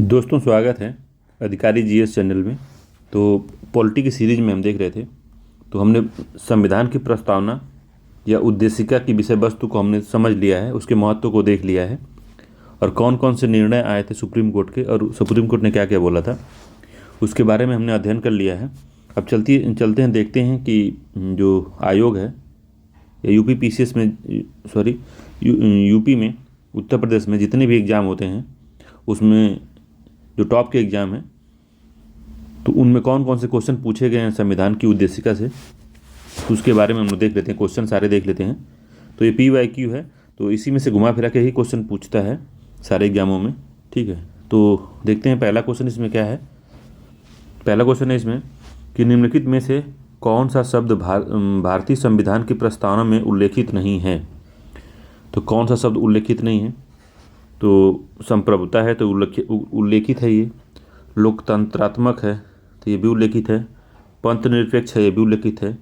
दोस्तों स्वागत है अधिकारी जीएस चैनल में। तो पॉलिटी की सीरीज में हम देख रहे थे, तो हमने संविधान की प्रस्तावना या उद्देशिका की विषय वस्तु को हमने समझ लिया है, उसके महत्व को देख लिया है और कौन कौन से निर्णय आए थे सुप्रीम कोर्ट के और सुप्रीम कोर्ट ने क्या क्या बोला था उसके बारे में हमने अध्ययन कर लिया है। अब चलते हैं, देखते हैं कि जो आयोग है या यूपी में यूपी में, उत्तर प्रदेश में जितने भी एग्ज़ाम होते हैं उसमें जो टॉप के एग्ज़ाम हैं तो उनमें कौन कौन से क्वेश्चन पूछे गए हैं संविधान की उद्देशिका से, तो उसके बारे में हम लोग देख लेते हैं। क्वेश्चन सारे देख लेते हैं। तो ये PYQ है, तो इसी में से घुमा फिरा के ही क्वेश्चन पूछता है सारे एग्जामों में। ठीक है, तो देखते हैं पहला क्वेश्चन इसमें क्या है। पहला क्वेश्चन है इसमें कि निम्नलिखित में से कौन सा शब्द भारतीय संविधान की प्रस्तावना में उल्लेखित नहीं है। तो कौन सा शब्द उल्लेखित नहीं है, तो संप्रभुता है तो उल्लेखित है, ये लोकतंत्रात्मक है तो ये भी उल्लेखित है, पंथ निरपेक्ष है ये भी उल्लेखित है,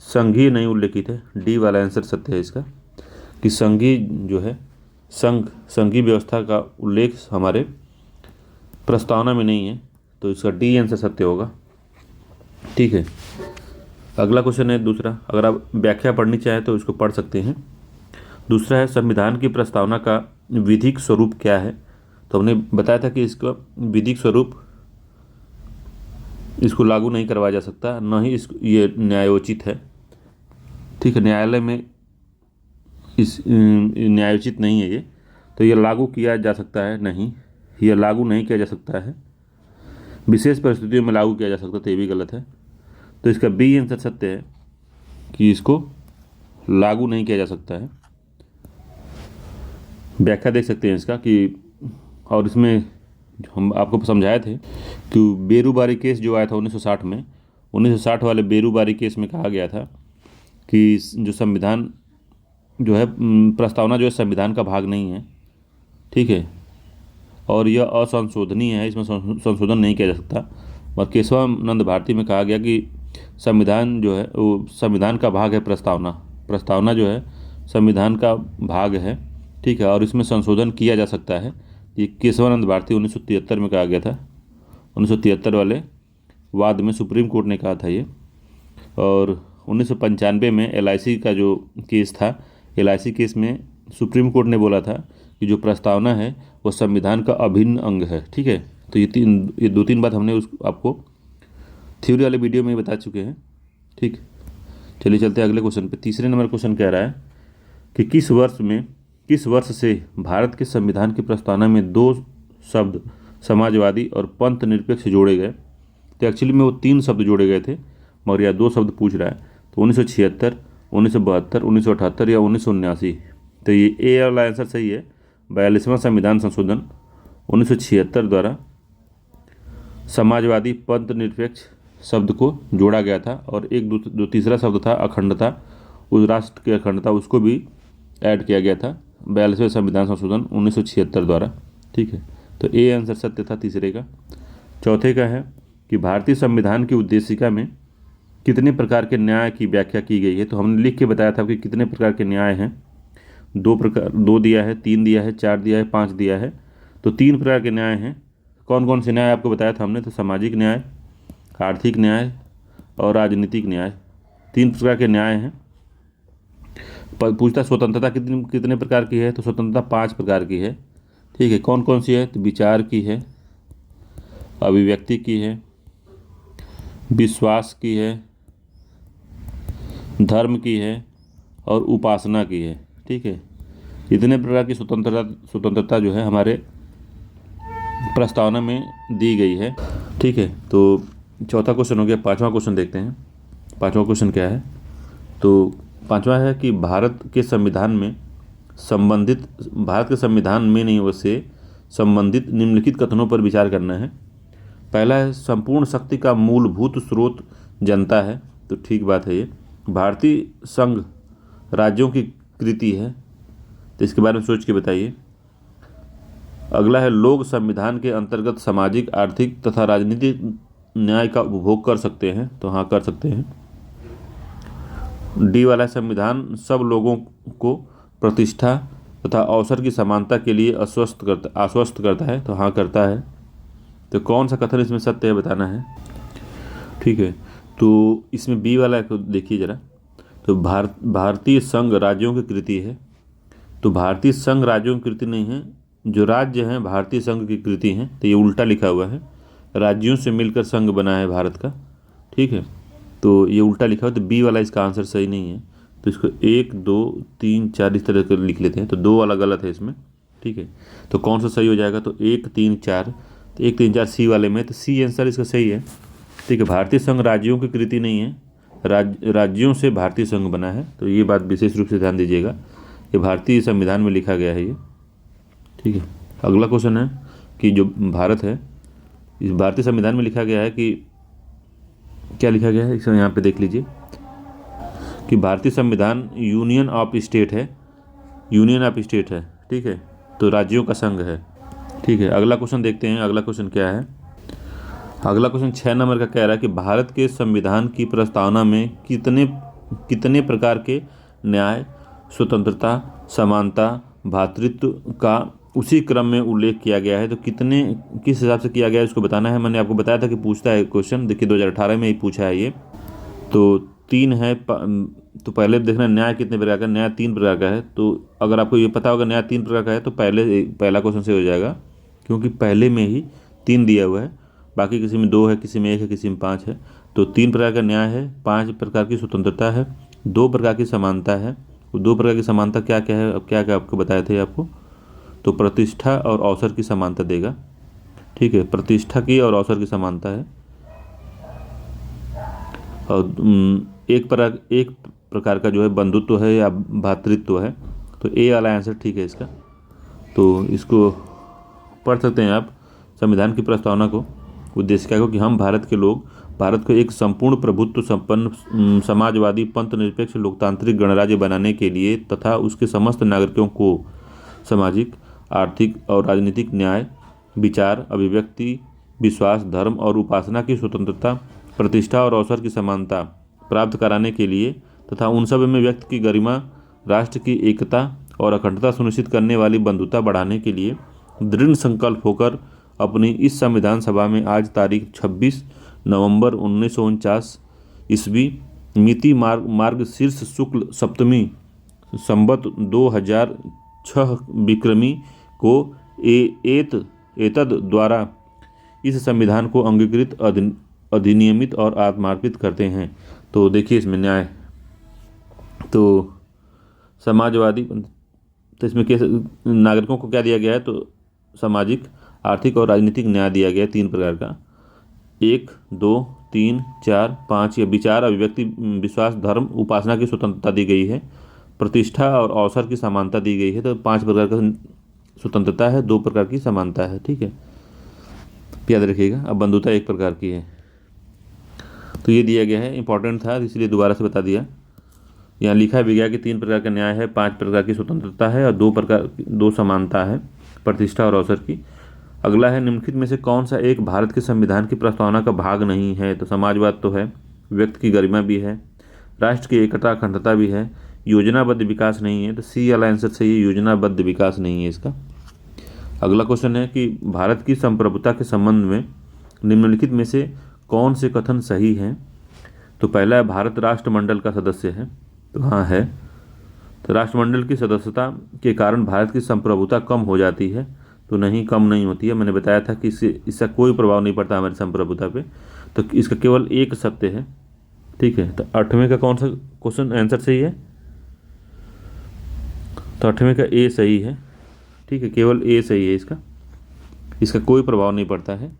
संघीय नहीं उल्लेखित है। डी वाला आंसर सत्य है इसका कि संघीय जो है संघीय व्यवस्था का उल्लेख हमारे प्रस्तावना में नहीं है, तो इसका डी आंसर सत्य होगा। ठीक है, अगला क्वेश्चन है दूसरा। अगर आप व्याख्या पढ़नी चाहें तो इसको पढ़ सकते हैं। दूसरा है संविधान की प्रस्तावना का विधिक स्वरूप क्या है। तो हमने बताया था कि इसका विधिक स्वरूप इसको लागू नहीं करवाया जा सकता, न ही ये न्यायोचित है। ठीक है, न्यायालय में इस न्यायोचित नहीं है ये, तो ये लागू किया जा सकता है नहीं, ये लागू नहीं किया जा सकता है। विशेष परिस्थितियों में लागू किया जा सकता है, तो ये भी गलत है। तो इसका बी आंसर सत्य है कि इसको लागू नहीं किया जा सकता है। व्याख्या देख सकते हैं इसका कि, और इसमें हम आपको समझाए थे कि बेरूबारी केस जो आया था 1960 में, 1960 वाले बेरूबारी केस में कहा गया था कि जो संविधान जो है प्रस्तावना जो है संविधान का भाग नहीं है। ठीक है, और यह असंशोधनीय है, इसमें संशोधन नहीं किया जा सकता। और केशवानंद भारती में कहा गया कि संविधान जो है वो संविधान का भाग है, प्रस्तावना जो है संविधान का भाग है। ठीक है, और इसमें संशोधन किया जा सकता है। ये केशवानंद भारती 1973 में कहा गया था, 1973 वाले वाद में सुप्रीम कोर्ट ने कहा था ये। और 1995 में LIC का जो केस था, LIC केस में सुप्रीम कोर्ट ने बोला था कि जो प्रस्तावना है वो संविधान का अभिन्न अंग है। ठीक है, तो ये दो तीन बात हमने आपको थ्योरी वाले वीडियो में बता चुके हैं। ठीक, चलिए चलते हैं अगले क्वेश्चन पे। तीसरे नंबर क्वेश्चन कह रहा है कि किस वर्ष से भारत के संविधान की प्रस्तावना में दो शब्द समाजवादी और पंथ निरपेक्ष जोड़े गए। तो एक्चुअली में वो 3 शब्द जोड़े गए थे, मगर यह 2 शब्द पूछ रहा है। तो 1976, 1972, 1978 या 1979। तो ये ए वाला आंसर सही है। 42वां संविधान संशोधन 1976 द्वारा समाजवादी पंथ निरपेक्ष शब्द को जोड़ा गया था, और एक जो तीसरा शब्द था अखंडता, उस राष्ट्र की अखंडता, उसको भी ऐड किया गया था 42वें संविधान संशोधन 1976 द्वारा। ठीक है, तो ए आंसर सत्य था तीसरे का। चौथे का है कि भारतीय संविधान की उद्देशिका में कितने प्रकार के न्याय की व्याख्या की गई है। तो हमने लिख के बताया था कि कितने प्रकार के न्याय हैं। 2 दिया है, 3 दिया है, 4 दिया है, 5 दिया है। तो 3 प्रकार के न्याय हैं। कौन कौन से न्याय आपको बताया था हमने, तो सामाजिक न्याय, आर्थिक न्याय और राजनीतिक न्याय, 3 प्रकार के न्याय हैं। पूछता स्वतंत्रता कितने प्रकार की है, तो स्वतंत्रता 5 प्रकार की है। ठीक है, कौन कौन सी है, तो विचार की है, अभिव्यक्ति की है, विश्वास की है, धर्म की है और उपासना की है। ठीक है, इतने प्रकार की स्वतंत्रता जो है हमारे प्रस्तावना में दी गई है। ठीक है, तो चौथा क्वेश्चन हो गया। 5वां क्वेश्चन देखते हैं। 5वां क्वेश्चन क्या है, तो 5वां है कि भारत के संविधान में नहीं, वैसे संबंधित निम्नलिखित कथनों पर विचार करना है। पहला है संपूर्ण शक्ति का मूलभूत स्रोत जनता है। तो ठीक बात है, ये भारतीय संघ राज्यों की कृति है, तो इसके बारे में सोच के बताइए। अगला है लोग संविधान के अंतर्गत सामाजिक, आर्थिक तथा राजनीतिक न्याय का उपभोग कर सकते हैं। तो हाँ, कर सकते हैं। डी वाला संविधान सब लोगों को प्रतिष्ठा तथा अवसर की समानता के लिए आश्वस्त करता है। तो हाँ, करता है। तो कौन सा कथन इसमें सत्य है बताना है। ठीक है, तो इसमें बी वाला को देखिए ज़रा। तो भारतीय संघ राज्यों की कृति है। तो भारतीय संघ राज्यों की कृति नहीं है, जो राज्य हैं भारतीय संघ की कृति हैं, तो ये उल्टा लिखा हुआ है। राज्यों से मिलकर संघ बना है भारत का। ठीक है, तो ये उल्टा लिखा हुआ है, तो बी वाला इसका आंसर सही नहीं है। तो इसको 1 2 3 4 इस तरह कर लिख लेते हैं, तो 2 वाला गलत है इसमें। ठीक है, तो कौन सा सही हो जाएगा, तो 1 3 4, तो 1 3 4 सी वाले में, तो सी आंसर इसका सही है। ठीक है, भारतीय संघ राज्यों की कृति नहीं है, राज्यों से भारतीय संघ बना है। तो ये बात विशेष रूप से ध्यान दीजिएगा, ये भारतीय संविधान में लिखा गया है ये। ठीक है, अगला क्वेश्चन है कि जो भारत है, इस भारतीय संविधान में लिखा गया है कि क्या लिखा गया है, इसे यहाँ पे देख लीजिए कि भारतीय संविधान यूनियन ऑफ स्टेट है, यूनियन ऑफ स्टेट है। ठीक है, तो राज्यों का संघ है। ठीक है, अगला क्वेश्चन देखते हैं, अगला क्वेश्चन क्या है। अगला क्वेश्चन 6 नंबर का कह रहा है कि भारत के संविधान की प्रस्तावना में कितने प्रकार के न्याय, स्वतंत्रता, समानता, भ्रातृत्व का उसी क्रम में उल्लेख किया गया है। तो कितने किस हिसाब से किया गया है उसको बताना है। मैंने आपको बताया था कि पूछता है क्वेश्चन, देखिए 2018 में ही पूछा है ये। तो 3 है, तो पहले देखना न्याय कितने प्रकार का, न्याय 3 प्रकार का है। तो अगर आपको ये पता होगा न्याय 3 प्रकार का है, तो पहला क्वेश्चन से हो जाएगा, क्योंकि पहले में ही 3 दिया हुआ है, बाकी किसी में 2 है, किसी में 1 है, किसी में 5 है। तो 3 प्रकार का न्याय है, 5 प्रकार की स्वतंत्रता है, 2 प्रकार की समानता है। 2 प्रकार की समानता क्या क्या है, अब क्या क्या आपको बताए थे आपको, तो प्रतिष्ठा और अवसर की समानता देगा। ठीक है, प्रतिष्ठा की और अवसर की समानता है। और एक प्रकार का जो है बंधुत्व है या भ्रातृत्व है। तो ए वाला आंसर ठीक है इसका। तो इसको पढ़ सकते हैं आप, संविधान की प्रस्तावना को, उद्देशिका को, कि हम भारत के लोग भारत को एक संपूर्ण प्रभुत्व संपन्न समाजवादी पंथ निरपेक्ष लोकतांत्रिक गणराज्य बनाने के लिए तथा उसके समस्त नागरिकों को सामाजिक, आर्थिक और राजनीतिक न्याय, विचार, अभिव्यक्ति, विश्वास, धर्म और उपासना की स्वतंत्रता, प्रतिष्ठा और अवसर की समानता प्राप्त कराने के लिए तथा उन सब में व्यक्ति की गरिमा, राष्ट्र की एकता और अखंडता सुनिश्चित करने वाली बंधुता बढ़ाने के लिए दृढ़ संकल्प होकर अपनी इस संविधान सभा में आज तारीख 26 नवंबर 1949 ईस्वी मिति मार्गशीर्ष शुक्ल सप्तमी संवत 2006 विक्रमी को एतद द्वारा इस संविधान को अंगीकृत, अधिनियमित और आत्मार्पित करते हैं। तो देखिए इसमें न्याय, तो समाजवादी, तो इसमें कैसे नागरिकों को क्या दिया गया है, तो सामाजिक, आर्थिक और राजनीतिक न्याय दिया गया है 3 प्रकार का, 1 2 3 4 5। या विचार, अभिव्यक्ति, विश्वास, धर्म, उपासना की स्वतंत्रता दी गई है, प्रतिष्ठा और अवसर की समानता दी गई है। तो 5 प्रकार का स्वतंत्रता है, 2 प्रकार की समानता है। ठीक है, याद रखिएगा। अब बंधुता 1 प्रकार की है। तो ये दिया गया है, इंपॉर्टेंट था इसलिए दोबारा से बता दिया। यहाँ लिखा भी गया कि 3 प्रकार का न्याय है, 5 प्रकार की स्वतंत्रता है और 2 समानता है, प्रतिष्ठा और अवसर की। अगला है, निम्नलिखित में से कौन सा एक भारत के संविधान की प्रस्तावना का भाग नहीं है। तो समाजवाद तो है, व्यक्ति की गरिमा भी है, राष्ट्र की एकता अखंडता भी है, योजनाबद्ध विकास नहीं है। तो सी वाला आंसर सही है, योजनाबद्ध विकास नहीं है इसका। अगला क्वेश्चन है कि भारत की संप्रभुता के संबंध में निम्नलिखित में से कौन से कथन सही हैं। तो पहला है, भारत राष्ट्रमंडल का सदस्य है। तो हाँ है। तो राष्ट्रमंडल की सदस्यता के कारण भारत की संप्रभुता कम हो जाती है। तो नहीं, कम नहीं होती है। मैंने बताया था कि इसका कोई प्रभाव नहीं पड़ता हमारी संप्रभुता पे। तो इसका केवल एक सत्य है। ठीक है, तो 8वें का कौन सा क्वेश्चन आंसर सही है, तो 8वें का ए सही है। ठीक है, केवल ए सही है इसका कोई प्रभाव नहीं पड़ता है।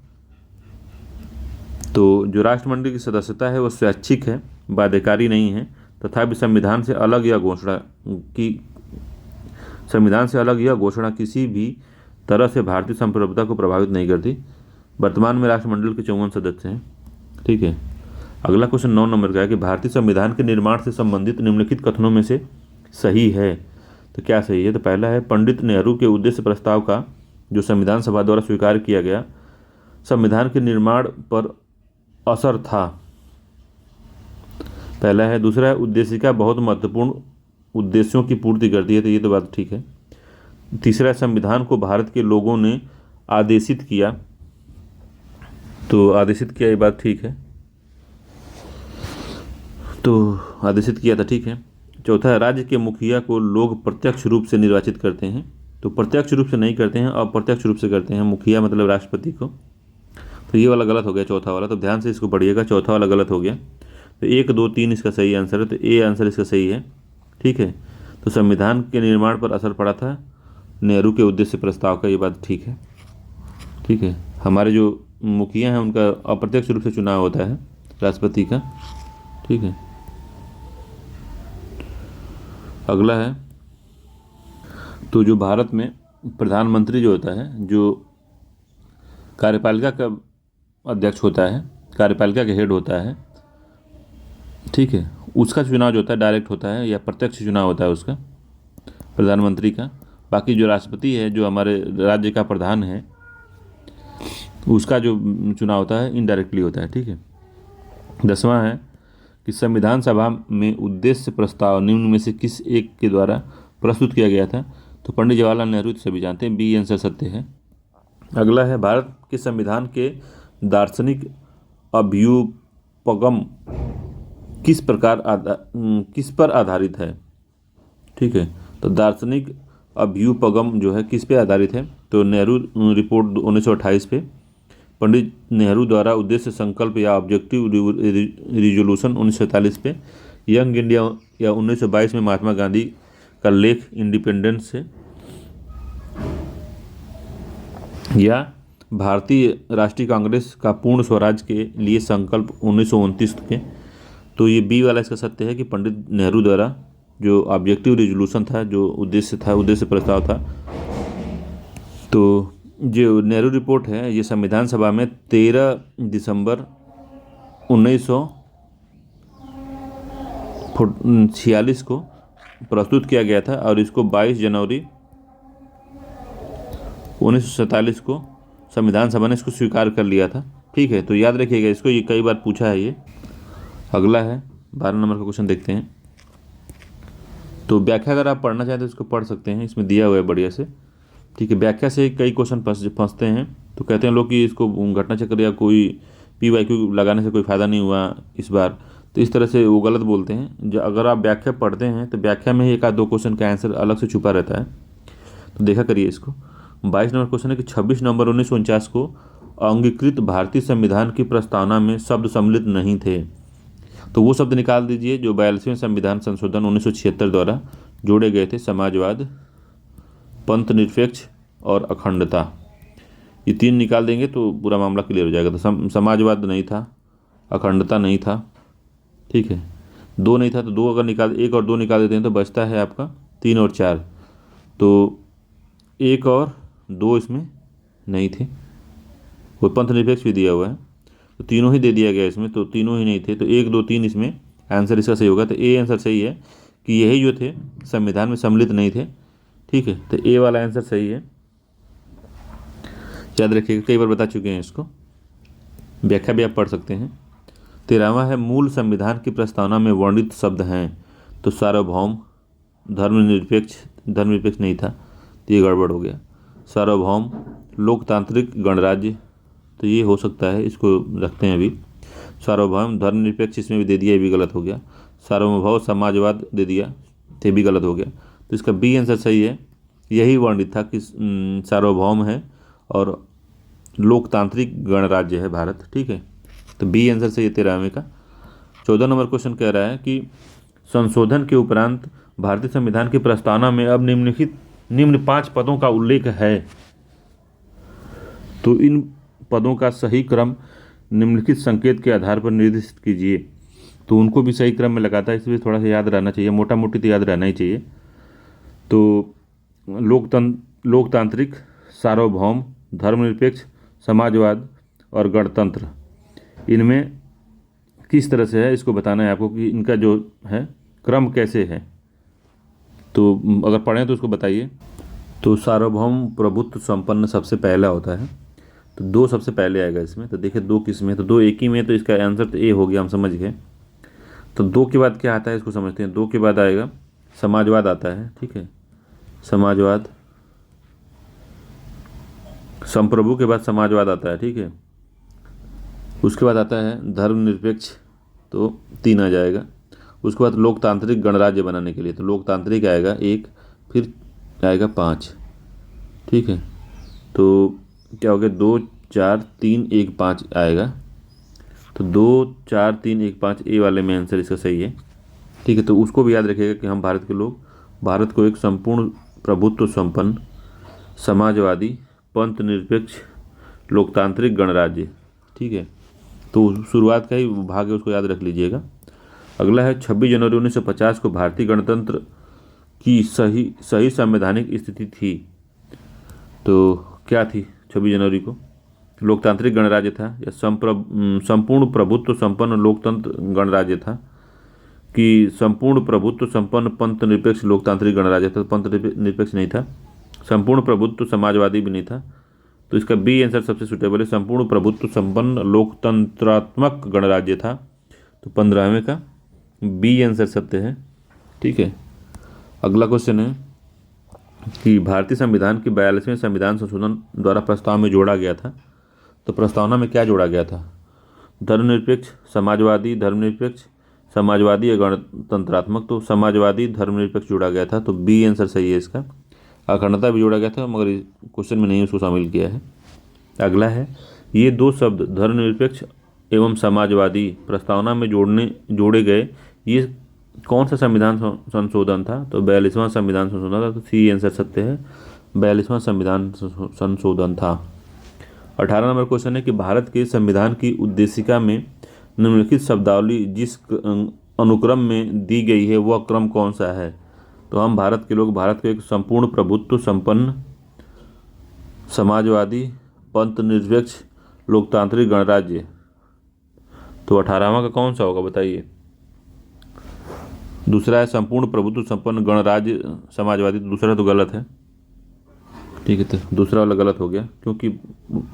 तो जो राष्ट्रमंडल की सदस्यता है वो स्वैच्छिक है, बाध्यकारी नहीं है, तथापि संविधान से अलग यह घोषणा किसी भी तरह से भारतीय संप्रभुता को प्रभावित नहीं करती। वर्तमान में राष्ट्रमंडल के 54 सदस्य हैं। ठीक है, अगला क्वेश्चन 9 नंबर का है कि भारतीय संविधान के निर्माण से संबंधित निम्नलिखित कथनों में से सही है। तो क्या सही है, तो पहला है, पंडित नेहरू के उद्देश्य प्रस्ताव का जो संविधान सभा द्वारा स्वीकार किया गया संविधान के निर्माण पर असर था, पहला है। दूसरा है, उद्देशिका बहुत महत्वपूर्ण उद्देश्यों की पूर्ति करती है। तो ये तो बात ठीक है। तीसरा, संविधान को भारत के लोगों ने आदेशित किया। तो आदेशित किया, ये बात ठीक है। तो आदेशित किया था, ठीक है। चौथा है, राज्य के मुखिया को लोग प्रत्यक्ष रूप से निर्वाचित करते हैं। तो प्रत्यक्ष रूप से नहीं करते हैं, अप्रत्यक्ष रूप से करते हैं। मुखिया मतलब राष्ट्रपति को। तो ये वाला गलत हो गया, चौथा वाला। तो ध्यान से इसको पढ़िएगा, चौथा वाला गलत हो गया। तो 1, 2, 3 इसका सही आंसर है। तो ए आंसर इसका सही है, ठीक है। तो संविधान के निर्माण पर असर पड़ा था नेहरू के उद्देश्य प्रस्ताव का, ये बात ठीक है, ठीक है। हमारे जो मुखिया हैं उनका अप्रत्यक्ष रूप से चुनाव होता है राष्ट्रपति का, ठीक है। अगला है, तो जो भारत में प्रधानमंत्री जो होता है, जो कार्यपालिका का अध्यक्ष होता है, कार्यपालिका के हेड होता है, ठीक है, उसका चुनाव जो होता है डायरेक्ट होता है या प्रत्यक्ष चुनाव होता है उसका, प्रधानमंत्री का। बाकी जो राष्ट्रपति है, जो हमारे राज्य का प्रधान है, उसका जो चुनाव होता है इनडायरेक्टली होता है, ठीक है। 10वां है कि संविधान सभा में उद्देश्य प्रस्ताव निम्न में से किस एक के द्वारा प्रस्तुत किया गया था? तो पंडित जवाहरलाल नेहरू, तो सभी जानते हैं, बी आंसर सत्य है। अगला है, भारत के संविधान के दार्शनिक अभ्युपगम किस पर आधारित है? ठीक है, तो दार्शनिक अभ्युपगम जो है किस पे आधारित है? तो नेहरू रिपोर्ट 1928 पे, पंडित नेहरू द्वारा उद्देश्य संकल्प या ऑब्जेक्टिव रिजोल्यूशन 1947 पे, यंग इंडिया या 1922 में महात्मा गांधी का लेख इंडिपेंडेंस से, या भारतीय राष्ट्रीय कांग्रेस का पूर्ण स्वराज के लिए संकल्प 1929 के। तो ये बी वाला इसका सत्य है कि पंडित नेहरू द्वारा जो ऑब्जेक्टिव रिजोल्यूशन था, जो उद्देश्य प्रस्ताव था, तो जो नेहरू रिपोर्ट है ये संविधान सभा में 13 दिसंबर 1946 को प्रस्तुत किया गया था और इसको 22 जनवरी 1947 को संविधान सभा ने इसको स्वीकार कर लिया था, ठीक है। तो याद रखिएगा इसको, ये कई बार पूछा है ये। अगला है 12 नंबर का क्वेश्चन, देखते हैं। तो व्याख्या अगर आप पढ़ना चाहते हैं तो इसको पढ़ सकते हैं, इसमें दिया हुआ है बढ़िया से, ठीक है। व्याख्या से कई क्वेश्चन फंसते हैं, तो कहते हैं लोग कि इसको घटना चक्र या कोई PYQ लगाने से कोई फ़ायदा नहीं हुआ इस बार, तो इस तरह से वो गलत बोलते हैं। जो अगर आप व्याख्या पढ़ते हैं तो व्याख्या में ही 1-2 क्वेश्चन का आंसर अलग से छुपा रहता है, तो देखा करिए इसको। 22 नंबर क्वेश्चन है कि 26 नवंबर 1949 को अंगीकृत भारतीय संविधान की प्रस्तावना में शब्द सम्मिलित नहीं थे, तो वो शब्द निकाल दीजिए जो 42वें संविधान संशोधन 1976 द्वारा जोड़े गए थे। समाजवाद, पंथ निरपेक्ष और अखंडता, ये 3 निकाल देंगे तो पूरा मामला क्लियर हो जाएगा। तो समाजवाद नहीं था, अखंडता नहीं था, ठीक है, 2 नहीं था, तो 2 अगर 1 और 2 निकाल देते हैं तो बचता है आपका 3 और 4। तो 1 और 2 इसमें नहीं थे, वो पंथ निरपेक्ष भी दिया हुआ है, तो तीनों ही दे दिया गया इसमें, तो तीनों ही नहीं थे। तो 1, 2, 3 इसमें आंसर इसका सही होगा। तो ए आंसर सही है कि यही जो थे संविधान में सम्मिलित नहीं थे, ठीक है। तो ए वाला आंसर सही है, याद रखिएगा, कई बार बता चुके हैं इसको। व्याख्या भी आप पढ़ सकते हैं। 13वां है, मूल संविधान की प्रस्तावना में वर्णित शब्द हैं। तो सार्वभौम, धर्मनिरपेक्ष नहीं था, तो ये गड़बड़ हो गया। सार्वभौम, लोकतांत्रिक गणराज्य, तो ये हो सकता है, इसको रखते हैं अभी। सार्वभौम, धर्मनिरपेक्ष इसमें भी दे दिया, ये भी गलत हो गया। सार्वभौम समाजवाद दे दिया, तो ये भी गलत हो गया। तो इसका बी आंसर सही है, यही वर्णित था कि सार्वभौम है और लोकतांत्रिक गणराज्य है भारत, ठीक है। तो बी आंसर सही है 13वें का। 14 नंबर क्वेश्चन कह रहा है कि संशोधन के उपरांत भारतीय संविधान की प्रस्तावना में अब निम्न 5 पदों का उल्लेख है, तो इन पदों का सही क्रम निम्नलिखित संकेत के आधार पर निर्दिष्ट कीजिए। तो उनको भी सही क्रम में लगाता है, इसलिए थोड़ा सा याद रहना चाहिए, मोटा मोटी तो याद रहना ही चाहिए। तो लोकतांत्रिक, सार्वभौम, धर्मनिरपेक्ष, समाजवाद और गणतंत्र, इनमें किस तरह से है इसको बताना है आपको कि इनका जो है क्रम कैसे है। तो अगर पढ़ें तो उसको बताइए। तो सार्वभौम प्रभुत्व संपन्न सबसे पहला होता है, तो 2 सबसे पहले आएगा इसमें। तो देखिए 2 किस में, तो 2 एक ही में, तो इसका आंसर तो ए हो गया, हम समझ गए। तो 2 के बाद क्या आता है इसको समझते हैं। 2 के बाद आएगा समाजवाद आता है, ठीक है, समाजवाद, संप्रभु के बाद समाजवाद आता है, ठीक है। उसके बाद आता है धर्मनिरपेक्ष, तो 3 आ जाएगा। उसके बाद लोकतांत्रिक गणराज्य बनाने के लिए, तो लोकतांत्रिक आएगा 1, फिर आएगा 5। ठीक है, तो क्या हो गया, 2 4 3 1 5 आएगा। तो 2 4 3 1 5 ए वाले में आंसर इसका सही है। ठीक है, तो उसको भी याद रखिएगा कि हम भारत के लोग भारत को एक संपूर्ण प्रभुत्व संपन्न समाजवादी पंथ निरपेक्ष लोकतांत्रिक गणराज्य। ठीक है, तो शुरुआत का ही भाग है, उसको याद रख लीजिएगा। अगला है 26 जनवरी 1950 को भारतीय गणतंत्र की सही संवैधानिक स्थिति थी। तो क्या थी 26 जनवरी को? लोकतांत्रिक गणराज्य था या संपूर्ण प्रभुत्व संपन्न लोकतंत्र गणराज्य था कि संपूर्ण प्रभुत्व संपन्न पंथ निरपेक्ष लोकतांत्रिक गणराज्य था? पंथ निरपेक्ष नहीं था, संपूर्ण प्रभुत्व समाजवादी भी नहीं था। तो इसका बी आंसर सबसे सुटेबल है, संपूर्ण प्रभुत्व संपन्न लोकतंत्रात्मक गणराज्य था। तो 15वें का बी आंसर सत्य है। ठीक है, अगला क्वेश्चन है कि भारतीय संविधान की 42वें संविधान संशोधन द्वारा प्रस्ताव में जोड़ा गया था। तो प्रस्तावना में क्या जोड़ा गया था? धर्मनिरपेक्ष, समाजवादी, धर्मनिरपेक्ष, समाजवादी या गणतंत्रात्मक? तो समाजवादी धर्मनिरपेक्ष जोड़ा गया था, तो बी आंसर सही है इसका। अखंडता भी जोड़ा गया था मगर क्वेश्चन में नहीं उसको शामिल किया है। अगला है, ये 2 शब्द धर्मनिरपेक्ष एवं समाजवादी प्रस्तावना में जोड़े गए, ये कौन सा संविधान संशोधन था? तो 42वां संविधान संशोधन था। तो सी आंसर सत्य है, 42वां संविधान संशोधन था। 18 नंबर क्वेश्चन है कि भारत के संविधान की उद्देशिका में निम्नलिखित शब्दावली जिस अनुक्रम में दी गई है वह क्रम कौन सा है? तो हम भारत के लोग भारत को एक संपूर्ण प्रभुत्व संपन्न समाजवादी पंथ निरपेक्ष लोकतांत्रिक गणराज्य। तो 18वां का कौन सा होगा बताइए? दूसरा है संपूर्ण प्रभुत्व संपन्न गणराज्य समाजवादी, तो दूसरा तो गलत है। ठीक है, तो दूसरा वाला गलत हो गया क्योंकि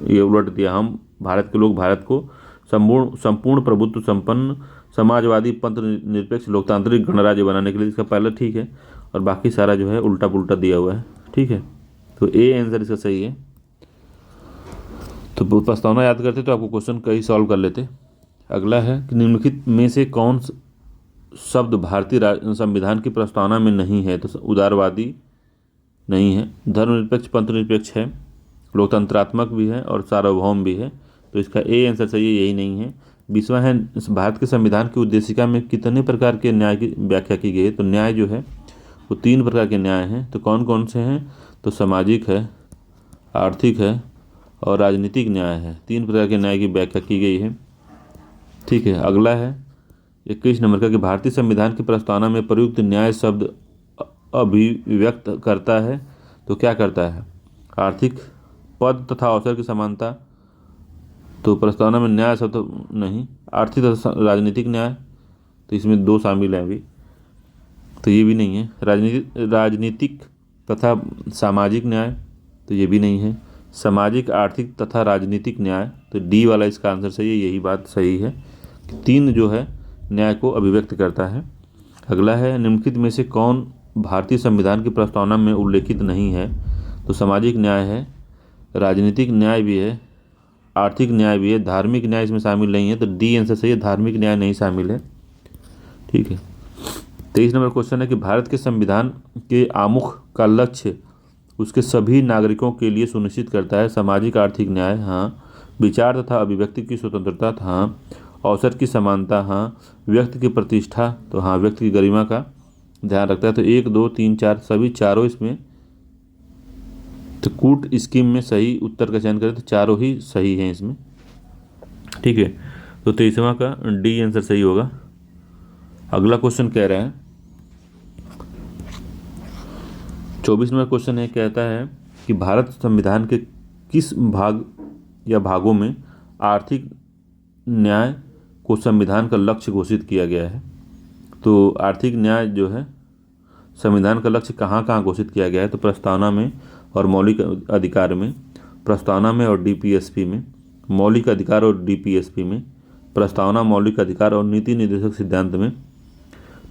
ये उलट दिया। हम भारत के लोग भारत को संपूर्ण प्रभुत्व संपन्न समाजवादी पंथ निरपेक्ष लोकतांत्रिक गणराज्य बनाने के लिए, इसका पहला ठीक है और बाकी सारा जो है उल्टा पुल्टा दिया हुआ है। ठीक है, तो ए आंसर इसका सही है। तो प्रस्तावना याद करते तो आपको क्वेश्चन कई सॉल्व कर लेते। अगला है कि निम्नलिखित में से कौन शब्द भारतीय संविधान की प्रस्तावना में नहीं है? तो उदारवादी नहीं है, धर्मनिरपेक्ष पंथ निरपेक्ष है, लोकतंत्रात्मक भी है और सार्वभौम भी है। तो इसका ए आंसर सही है, यही नहीं है। 20वां है, भारत के संविधान की उद्देशिका में कितने प्रकार के न्याय की व्याख्या की गई है? तो न्याय जो है वो 3 प्रकार के न्याय हैं। तो कौन कौन से हैं? तो सामाजिक है, आर्थिक है और राजनीतिक न्याय है। 3 प्रकार के न्याय की व्याख्या की गई है। ठीक है, अगला है 21 नंबर का कि भारतीय संविधान की प्रस्तावना में प्रयुक्त न्याय शब्द अभिव्यक्त करता है। तो क्या करता है? आर्थिक, पद तथा अवसर की समानता। तो प्रस्तावना में न्याय शब्द नहीं, आर्थिक तथा राजनीतिक न्याय, तो इसमें 2 शामिल हैं अभी, तो ये भी नहीं है। राजनीतिक तथा सामाजिक न्याय, तो ये भी नहीं है। सामाजिक, आर्थिक तथा राजनीतिक न्याय, तो डी वाला इसका आंसर सही है। यही बात सही है, 3 जो है न्याय को अभिव्यक्त करता है। अगला है, निम्नलिखित में से कौन भारतीय संविधान की प्रस्तावना में उल्लेखित नहीं है? तो सामाजिक न्याय है, राजनीतिक न्याय भी है, आर्थिक न्याय भी है, धार्मिक न्याय इसमें शामिल नहीं है। तो डी आंसर सही है, धार्मिक न्याय नहीं शामिल है। ठीक है, 23 नंबर क्वेश्चन है कि भारत के संविधान के आमुख का लक्ष्य उसके सभी नागरिकों के लिए सुनिश्चित करता है। सामाजिक आर्थिक न्याय, हाँ। विचार तथा अभिव्यक्ति की स्वतंत्रता, हाँ। अवसर की समानता, हाँ। व्यक्ति की प्रतिष्ठा, तो हाँ, व्यक्ति की गरिमा का ध्यान रखता है। तो 1 2 3 4 सभी चारों इसमें, तो कूट स्कीम में सही उत्तर का चयन करें तो चारों ही सही हैं इसमें। ठीक है, तो 23वां का डी आंसर सही होगा। अगला क्वेश्चन कह रहा है 24 नंबर क्वेश्चन है, कहता है कि भारत संविधान के किस भाग या भागों में आर्थिक न्याय को संविधान का लक्ष्य घोषित किया गया है? तो आर्थिक न्याय जो है संविधान का लक्ष्य कहाँ कहाँ घोषित किया गया है? तो प्रस्तावना में और मौलिक अधिकार में, प्रस्तावना में और डीपीएसपी में, मौलिक अधिकार और डीपीएसपी में, प्रस्तावना, मौलिक अधिकार और नीति निर्देशक सिद्धांत में।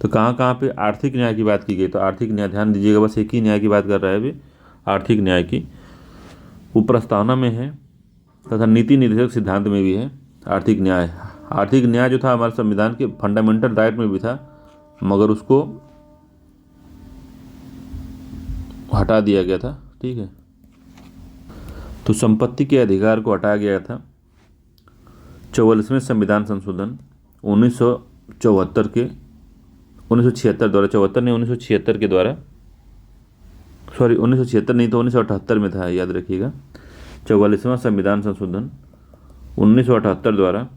तो कहाँ कहाँ पे आर्थिक न्याय की बात की गई? तो आर्थिक न्याय, ध्यान दीजिएगा, बस एक ही न्याय की बात कर रहा है अभी, आर्थिक न्याय की। वो प्रस्तावना में है तथा नीति निर्देशक सिद्धांत में भी है। आर्थिक न्याय। आर्थिक न्याय जो था हमारे संविधान के फंडामेंटल राइट में भी था, मगर उसको हटा दिया गया था। ठीक है, तो संपत्ति के अधिकार को हटाया गया था 44वें संविधान संशोधन 1974 के 1976 द्वारा, 74 नहीं 1976 के द्वारा, सॉरी 1976 नहीं तो 1978 में था, याद रखिएगा। 44वां संविधान संशोधन 1978 द्वारा,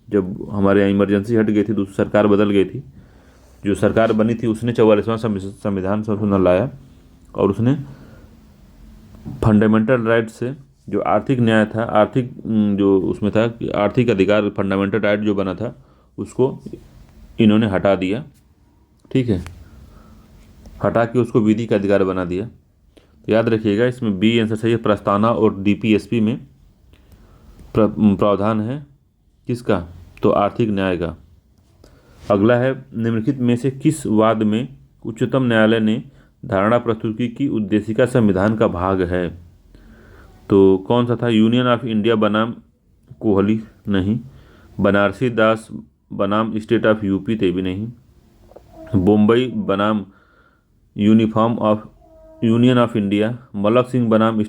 जब हमारे यहाँ इमरजेंसी हट गई थी, दूसरी सरकार बदल गई थी, जो सरकार बनी थी उसने 44वां संविधान संशोधन लाया और उसने फंडामेंटल राइट से जो आर्थिक न्याय था, आर्थिक जो उसमें था कि आर्थिक अधिकार, फंडामेंटल राइट जो बना था उसको इन्होंने हटा दिया। ठीक है, हटा के उसको विधि का अधिकार बना दिया। तो याद रखिएगा, इसमें बी आंसर सही है। प्रस्तावना और डीपीएसपी में प्रावधान है किसका? तो आर्थिक न्याय का। अगला है, निम्नलिखित में से किस वाद में उच्चतम न्यायालय ने धारणा प्रस्तुत की कि उद्देशिका संविधान का भाग है? तो कौन सा था? यूनियन ऑफ इंडिया बनाम कोहली नहीं, बनारसी दास बनाम स्टेट ऑफ यूपी ते भी नहीं, बम्बई बनाम union of India, Malak Singh बनाम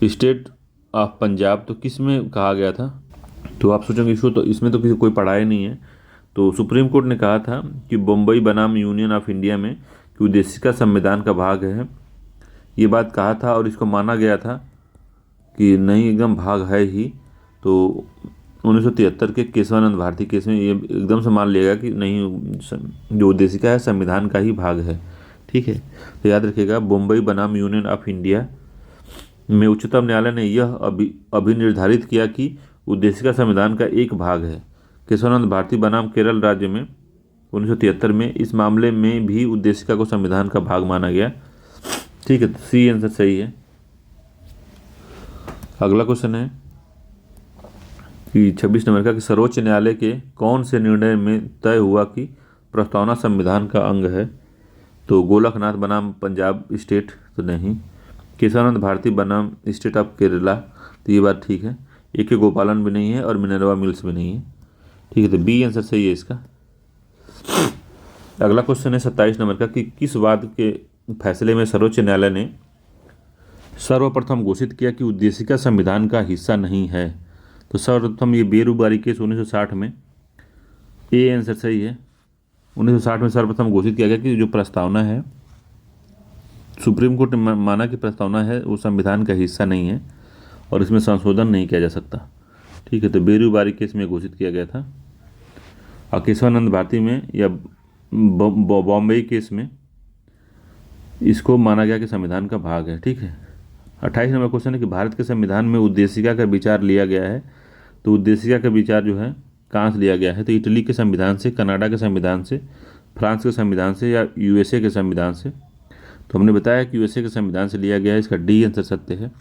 स्टेट ऑफ पंजाब। तो किस में कहा गया था? तो आप सोचेंगे इसको तो इसमें तो किसी कोई पढ़ा ही नहीं है। तो सुप्रीम कोर्ट ने कहा था कि बम्बई बनाम यूनियन ऑफ इंडिया में कि उद्देशिका संविधान का भाग है, ये बात कहा था और इसको माना गया था कि नहीं एकदम भाग है ही। तो 1973 के केशवानंद भारती केस में ये एकदम से मान लिया गया कि नहीं, जो उद्देशिका है संविधान का ही भाग है। ठीक है, तो याद रखिएगा, बम्बई बनाम यूनियन ऑफ इंडिया में उच्चतम न्यायालय ने यह अभिनिर्धारित किया कि उद्देशिका संविधान का एक भाग है। केशवानंद भारती बनाम केरल राज्य में 1973 में इस मामले में भी उद्देशिका को संविधान का भाग माना गया। ठीक है, तो सी आंसर सही है। अगला क्वेश्चन है कि 26 नंबर का, कि सर्वोच्च न्यायालय के कौन से निर्णय में तय हुआ कि प्रस्तावना संविधान का अंग है? तो गोलकनाथ बनाम पंजाब स्टेट तो नहीं, केशवानंद भारती बनाम स्टेट ऑफ केरला, तो ये बात ठीक है। ए के गोपालन भी नहीं है और मिनर्वा मिल्स भी नहीं है। ठीक है, तो बी आंसर सही है इसका। अगला क्वेश्चन है 27 नंबर का, कि किस वाद के फैसले में सर्वोच्च न्यायालय ने सर्वप्रथम घोषित किया कि उद्देशिका संविधान का हिस्सा नहीं है? तो सर्वप्रथम ये बेरुबारी केस 1960 में, ए आंसर सही है। 1960 में सर्वप्रथम घोषित किया गया कि जो प्रस्तावना है, सुप्रीम कोर्ट ने माना कि प्रस्तावना है वो संविधान का हिस्सा नहीं है और इसमें संशोधन नहीं किया जा सकता। ठीक है, तो बेरुबारी केस में घोषित किया गया था। और केशवानंद भारती में या बॉम्बे केस में इसको माना गया कि संविधान का भाग है। ठीक है, 28 नंबर क्वेश्चन है कि भारत के संविधान में उद्देशिका का विचार लिया गया है। तो उद्देशिका का विचार जो है कहाँ से लिया गया है? तो इटली के संविधान से, कनाडा के संविधान से, फ्रांस के संविधान से या यूएसए के संविधान से? तो हमने बताया कि यूएसए के संविधान से लिया गया है, इसका डी आंसर सत्य है।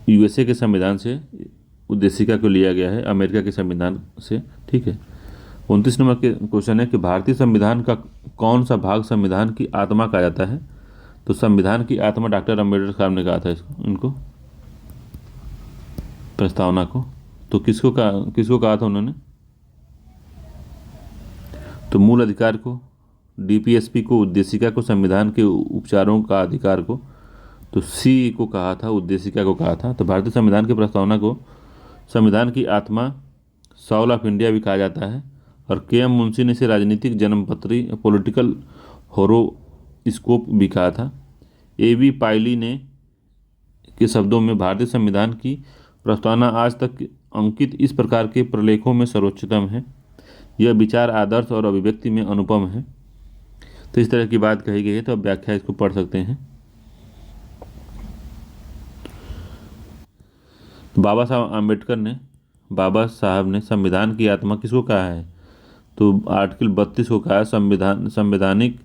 यूएसए के संविधान से उद्देशिका को लिया गया है, अमेरिका के संविधान से। ठीक है, 29 नंबर के क्वेश्चन है कि भारतीय संविधान का कौन सा भाग संविधान की आत्मा कहा जाता है? तो संविधान की आत्मा डॉक्टर अम्बेडकर साहब ने कहा था इसको, इनको प्रस्तावना को। तो किसको कहा था उन्होंने? तो मूल अधिकार को, डीपीएसपी को, उद्देशिका को, संविधान के उपचारों का अधिकार को। तो सी को कहा था, उद्देशिका को कहा था। तो भारतीय संविधान की प्रस्तावना को संविधान की आत्मा, साउल ऑफ इंडिया भी कहा जाता है। और के एम मुंशी ने इसे राजनीतिक जन्मपत्री, पॉलिटिकल होरोस्कोप भी कहा था। ए बी पायली ने के शब्दों में भारतीय संविधान की प्रस्तावना आज तक अंकित इस प्रकार के प्रलेखों में सर्वोच्चतम है, यह विचार, आदर्श और अभिव्यक्ति में अनुपम है। तो इस तरह की बात कही गई है। तो अब व्याख्या इसको पढ़ सकते हैं। बाबा साहब ने संविधान की आत्मा किसको कहा है? तो आर्टिकल 32 को कहा है, संवैधानिक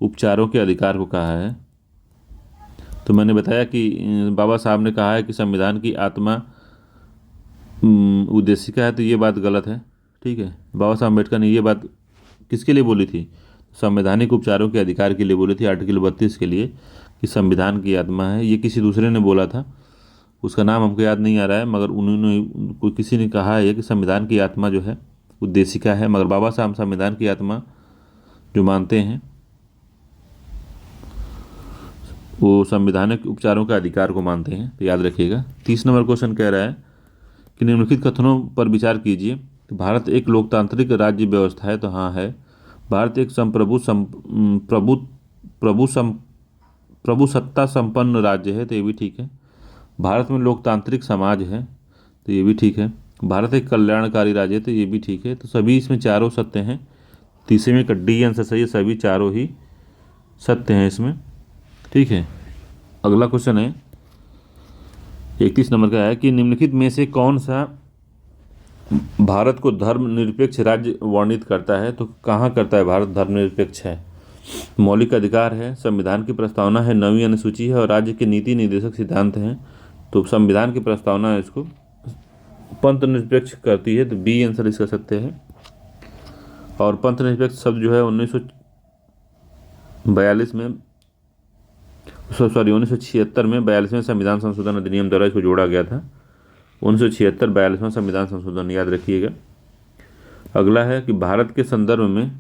उपचारों के अधिकार को कहा है। तो मैंने बताया कि बाबा साहब ने कहा है कि संविधान की आत्मा उद्देशिका है, तो ये बात गलत है। ठीक है, बाबा साहब अम्बेडकर ने ये बात किसके लिए बोली थी? संवैधानिक उपचारों के अधिकार के लिए बोली थी, आर्टिकल 32 के लिए, कि संविधान की आत्मा है। ये किसी दूसरे ने बोला था, उसका नाम हमको याद नहीं आ रहा है, मगर उन्होंने कोई किसी ने कहा है कि संविधान की आत्मा जो है उद्देशिका है, मगर बाबा साहब संविधान की आत्मा जो मानते हैं वो संवैधानिक उपचारों का अधिकार को मानते हैं। तो याद रखिएगा। 30 नंबर क्वेश्चन कह रहा है कि निम्नलिखित कथनों पर विचार कीजिए। तो भारत एक लोकतांत्रिक राज्य व्यवस्था है, तो हाँ है। भारत एक प्रभु सत्ता संपन्न राज्य है, तो ये भी ठीक है। भारत में लोकतांत्रिक समाज है, तो ये भी ठीक है। भारत एक कल्याणकारी राज्य है, तो ये भी ठीक है। तो सभी इसमें चारों सत्य हैं। तीसरे में का डी आंसर सही है, सभी चारों ही सत्य हैं इसमें, ठीक है। अगला क्वेश्चन है 31 नंबर का है कि निम्नलिखित में से कौन सा भारत को धर्मनिरपेक्ष राज्य वर्णित करता है। तो कहाँ करता है भारत धर्मनिरपेक्ष है? मौलिक अधिकार है, संविधान की प्रस्तावना है, 9वीं अनुसूची है और राज्य के नीति निर्देशक सिद्धांत हैं। तो संविधान की प्रस्तावना है, इसको पंथ निरपेक्ष करती है, तो बी आंसर इसका सत्य है। और पंथ निरपेक्ष शब्द जो है 1946 में 42वें संविधान संशोधन अधिनियम द्वारा इसको जोड़ा गया था। 1976 संविधान संशोधन, याद रखिएगा। अगला है कि भारत के संदर्भ में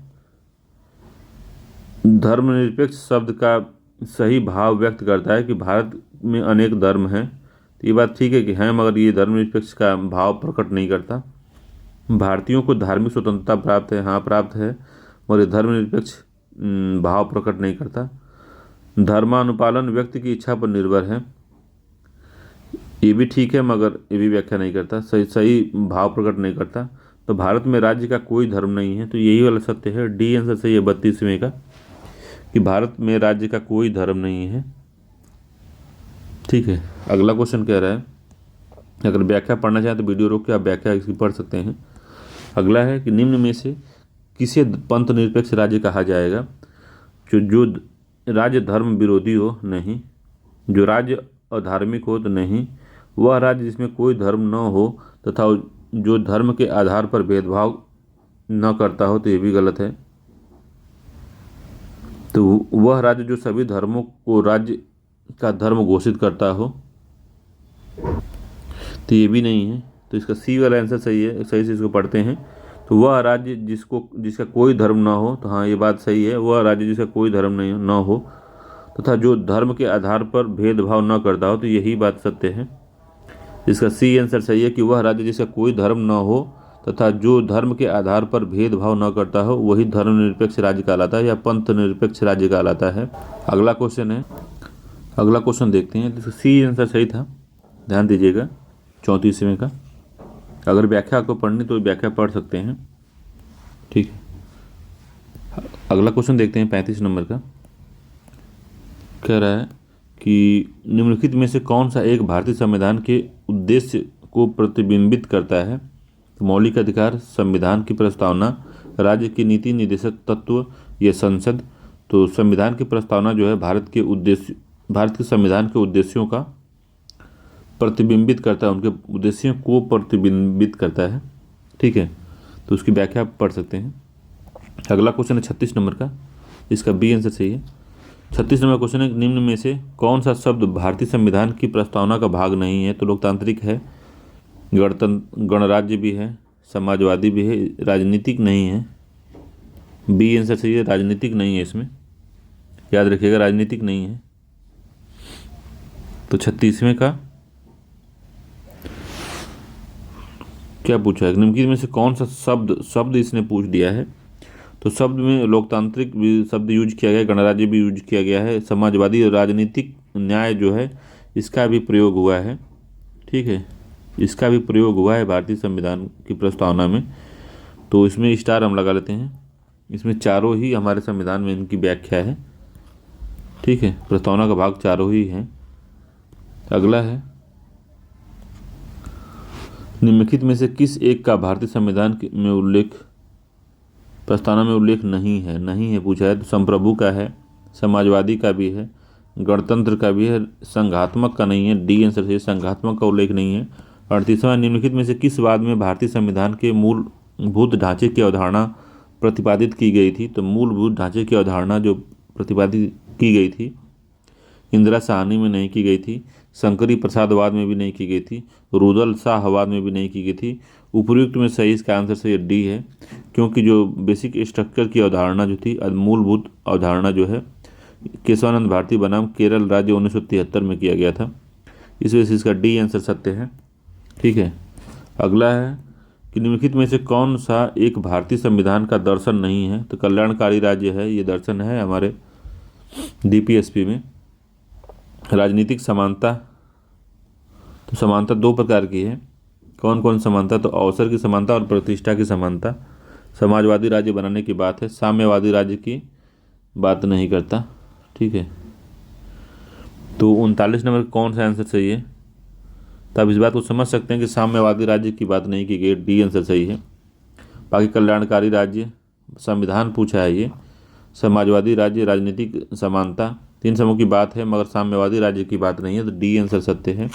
धर्मनिरपेक्ष शब्द का सही भाव व्यक्त करता है कि भारत में अनेक धर्म हैं। तो ये बात ठीक है कि हैं, मगर ये धर्मनिरपेक्ष का भाव प्रकट नहीं करता। भारतीयों को धार्मिक स्वतंत्रता प्राप्त है, हाँ प्राप्त है, मगर ये धर्मनिरपेक्ष भाव प्रकट नहीं करता। धर्मानुपालन व्यक्ति की इच्छा पर निर्भर है, ये भी ठीक है, मगर ये भी व्याख्या नहीं करता, सही भाव प्रकट नहीं करता। तो भारत में राज्य का कोई धर्म नहीं है, तो यही वाला सत्य है। डी आंसर सही है 32वें का, कि भारत में राज्य का कोई धर्म नहीं है, ठीक है। अगला क्वेश्चन कह रहा है, अगर व्याख्या पढ़ना चाहें तो वीडियो रोक के आप व्याख्या इसकी पढ़ सकते हैं। अगला है कि निम्न में से किसे पंथ निरपेक्ष राज्य कहा जाएगा? जो राज्य धर्म विरोधी हो, नहीं। जो राज्य अधार्मिक हो, तो नहीं। वह राज्य जिसमें कोई धर्म न हो तथा जो धर्म के आधार पर भेदभाव न करता हो, तो ये भी गलत है। तो वह राज्य जो सभी धर्मों को राज्य का धर्म घोषित करता हो, तो ये भी नहीं है। तो इसका सी वाला आंसर सही है, सही से इसको पढ़ते हैं। तो वह राज्य जिसका कोई धर्म ना हो, तो हाँ ये बात सही है, वह राज्य जिसका कोई धर्म नहीं ना हो तथा जो धर्म के आधार पर भेदभाव न करता हो, तो यही बात सत्य है। इसका सी आंसर सही है कि वह राज्य जिसका कोई धर्म न हो तथा जो धर्म के आधार पर भेदभाव न करता हो, वही धर्मनिरपेक्ष राज्य कहलाता है या पंथ निरपेक्ष राज्य कहलाता है। अगला क्वेश्चन देखते हैं। तो सी आंसर सही था, ध्यान दीजिएगा, 34वें का। अगर व्याख्या आपको पढ़नी तो व्याख्या पढ़ सकते हैं, ठीक है। अगला क्वेश्चन देखते हैं 35 नंबर का। कह रहा है कि निम्नलिखित में से कौन सा एक भारतीय संविधान के उद्देश्य को प्रतिबिंबित करता है? तो मौलिक अधिकार, संविधान की प्रस्तावना, राज्य की नीति निर्देशक तत्व या संसद। तो संविधान की प्रस्तावना जो है भारत के संविधान के उद्देश्यों का प्रतिबिंबित करता है, उनके उद्देश्यों को प्रतिबिंबित करता है, ठीक है। तो उसकी व्याख्या आप पढ़ सकते हैं। अगला क्वेश्चन है 36 नंबर का, इसका बी आंसर सही है। 36 नंबर क्वेश्चन है, निम्न में से कौन सा शब्द भारतीय संविधान की प्रस्तावना का भाग नहीं है? तो लोकतांत्रिक है, गणराज्य भी है, समाजवादी भी है, राजनीतिक नहीं है। बी आंसर सही है, राजनीतिक नहीं है इसमें, याद रखिएगा, राजनीतिक नहीं है। तो 36वें का क्या पूछा है? निम्नलिखित में से कौन सा शब्द इसने पूछ दिया है। तो शब्द में लोकतांत्रिक भी शब्द यूज किया गया है, गणराज्य भी यूज किया गया है, समाजवादी और राजनीतिक न्याय जो है इसका भी प्रयोग हुआ है, ठीक है, इसका भी प्रयोग हुआ है भारतीय संविधान की प्रस्तावना में। तो इसमें स्टार हम लगा लेते हैं, इसमें चारों ही हमारे संविधान में इनकी व्याख्या है, ठीक है। प्रस्तावना का भाग चारों ही है। अगला है, निम्नलिखित में से किस एक का भारतीय संविधान में प्रस्तावना में उल्लेख नहीं है पूछा है। तो संप्रभु का है, समाजवादी का भी है, गणतंत्र का भी है, संघात्मक का नहीं है। डी आंसर से संघात्मक का उल्लेख नहीं है। 38वां, निम्नलिखित में से किस वाद में भारतीय संविधान के मूलभूत ढांचे की अवधारणा प्रतिपादित की गई थी? तो मूलभूत ढांचे की अवधारणा जो प्रतिपादित की गई थी, इंदिरा साहनी में नहीं की गई थी, शंकरी प्रसादवाद में भी नहीं की गई थी, रुदल शाहवाद में भी नहीं की गई थी। उपयुक्त में सही इसका आंसर सही डी है, क्योंकि जो बेसिक स्ट्रक्चर की अवधारणा जो थी, मूलभूत अवधारणा जो है, केशवानंद भारती बनाम केरल राज्य 1973 में किया गया था। इस वजह से इसका डी आंसर सत्य है। ठीक है, अगला है कि निम्नलिखित में से कौन सा एक भारतीय संविधान का दर्शन नहीं है? तो कल्याणकारी राज्य है, ये दर्शन है हमारे डीपीएसपी में। राजनीतिक समानता, तो समानता दो प्रकार की है। कौन कौन समानता? तो अवसर की समानता और प्रतिष्ठा की समानता। समाजवादी राज्य बनाने की बात है, साम्यवादी राज्य की बात नहीं करता। ठीक है, तो 39 नंबर कौन सा आंसर सही है? तो आप इस बात को समझ सकते हैं कि साम्यवादी राज्य की बात नहीं की गई, डी आंसर सही है। बाकी कल्याणकारी राज्य संविधान पूछा है ये, समाजवादी राज्य राजनीतिक समानता, तीन समूह की बात है, मगर साम्यवादी राज्य की बात नहीं है, तो डी आंसर सत्य है।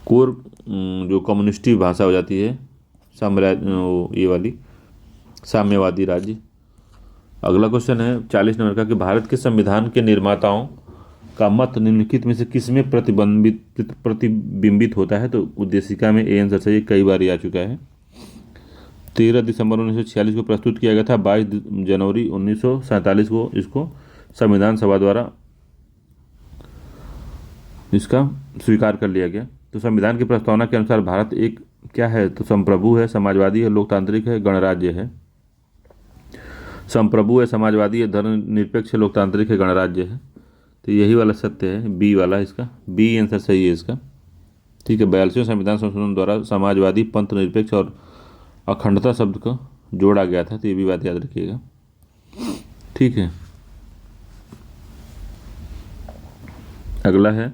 कोर जो कम्युनिस्टी भाषा हो जाती है ये वाली साम्यवादी राज्य। अगला क्वेश्चन है 40 नंबर का कि भारत के संविधान के निर्माताओं का मत निम्नलिखित में से किसमें प्रतिबिंबित होता है? तो उद्देशिका में ए आंसर सही, कई बार आ चुका है। 13 दिसंबर 1946 को प्रस्तुत किया गया था, 22 जनवरी 1947 को इसको संविधान सभा द्वारा इसका स्वीकार कर लिया गया। तो संविधान की प्रस्तावना के अनुसार भारत एक क्या है? तो संप्रभु है, समाजवादी है, लोकतांत्रिक है, गणराज्य है। संप्रभु है, समाजवादी है, धर्मनिरपेक्ष है, लोकतांत्रिक है, गणराज्य है। तो यही वाला सत्य है, बी वाला, इसका बी आंसर सही है इसका। ठीक है, 42वें संविधान संशोधन द्वारा समाजवादी, पंथ निरपेक्ष और अखंडता शब्द को जोड़ा गया था, तो ये भी बात याद रखिएगा। ठीक है, अगला है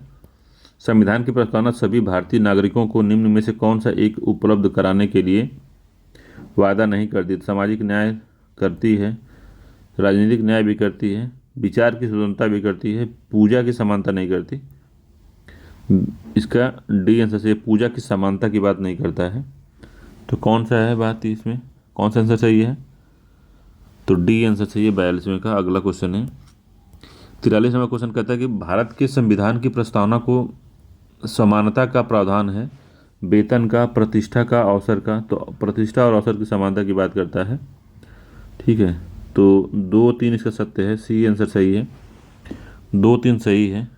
संविधान की प्रस्तावना सभी भारतीय नागरिकों को निम्न में से कौन सा एक उपलब्ध कराने के लिए वादा नहीं करती? सामाजिक न्याय करती है, राजनीतिक न्याय भी करती है, विचार की स्वतंत्रता भी करती है, पूजा की समानता नहीं करती। इसका डी आंसर से पूजा की समानता की बात नहीं करता है। तो कौन सा है बात इसमें, कौन सा आंसर सही है? तो डी आंसर सही है 42वें का। अगला क्वेश्चन है 43 नंबर क्वेश्चन कहता है कि भारत के संविधान की प्रस्तावना को समानता का प्रावधान है, वेतन का, प्रतिष्ठा का, अवसर का। तो प्रतिष्ठा और अवसर की समानता की बात करता है। ठीक है, तो 2, 3 इसका सत्य है, सी आंसर सही है, 2, 3 सही है।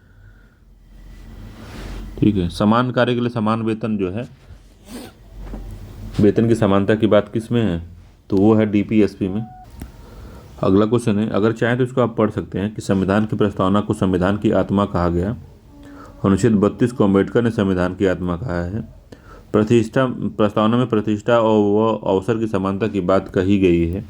ठीक है, समान कार्य के लिए समान वेतन जो है, वेतन की समानता की बात किस में है? तो वो है डीपीएसपी में। अगला क्वेश्चन है, अगर चाहें तो इसको आप पढ़ सकते हैं कि संविधान की प्रस्तावना को संविधान की आत्मा कहा गया। अनुच्छेद 32 को अम्बेडकर ने संविधान की आत्मा कहा है। प्रतिष्ठा, प्रस्तावना में प्रतिष्ठा और अवसर की समानता की बात कही गई है।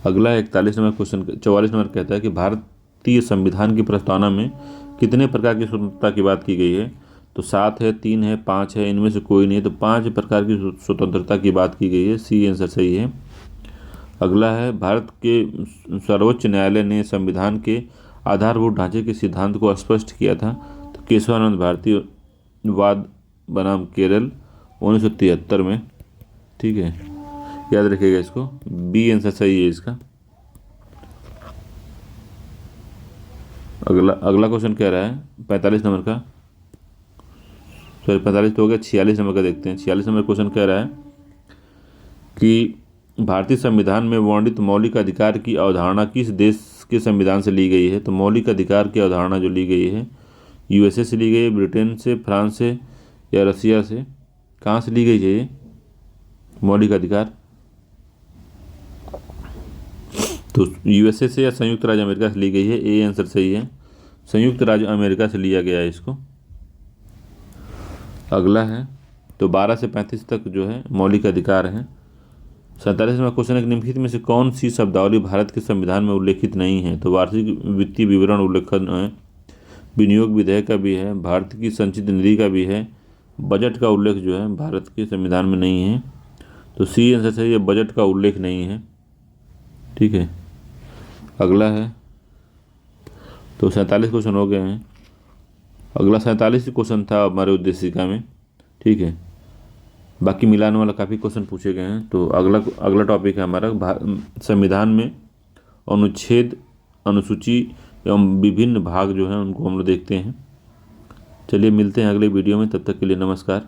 अगला 41 नंबर क्वेश्चन 44 नंबर कहता है कि भारतीय संविधान की प्रस्तावना में कितने प्रकार की स्वतंत्रता की बात की गई है? तो 7 है, 3 है, 5 है, इनमें से कोई नहीं है। तो 5 प्रकार की स्वतंत्रता की बात की गई है, सी आंसर सही है। अगला है भारत के सर्वोच्च न्यायालय ने संविधान के आधारभूत ढांचे के सिद्धांत को स्पष्ट किया था। तो केशवानंद भारती वाद बनाम केरल 1973 में। ठीक है, याद रखिएगा इसको, बी आंसर सही है इसका। अगला क्वेश्चन कह रहा है 45 नंबर का, सॉरी 45 तो हो गया, 46 नंबर का देखते हैं। 46 नंबर क्वेश्चन कह रहा है कि भारतीय संविधान में वर्णित मौलिक अधिकार की अवधारणा किस देश के संविधान से ली गई है? तो मौलिक अधिकार की अवधारणा जो ली गई है यूएसए से ली गई है, ब्रिटेन से, फ्रांस से या रसिया से? कहाँ से ली गई है ये मौलिक अधिकार? तो यूएसए से या संयुक्त राज्य अमेरिका से ली गई है, ए आंसर सही है, संयुक्त राज्य अमेरिका से लिया गया है इसको। अगला है तो 12 से 35 तक जो है मौलिक अधिकार हैं। 47वां क्वेश्चन है निम्नलिखित में से कौन सी शब्दावली भारत के संविधान में उल्लेखित नहीं है? तो वार्षिक वित्तीय विवरण उल्लेखन है, विनियोग विधेयक का भी है, भारत की संचित निधि का भी है, बजट का उल्लेख जो है भारत के संविधान में नहीं है। तो सी आंसर सही है, बजट का उल्लेख नहीं है। ठीक है, अगला है तो 47 क्वेश्चन हो गए हैं। अगला 47 क्वेश्चन था हमारे उद्देशिका में। ठीक है, बाकी मिलाने वाला काफ़ी क्वेश्चन पूछे गए हैं। तो अगला टॉपिक है हमारा संविधान में अनुच्छेद, अनुसूची एवं विभिन्न भाग जो हैं उनको हम लोग देखते हैं। चलिए मिलते हैं अगले वीडियो में, तब तक के लिए नमस्कार।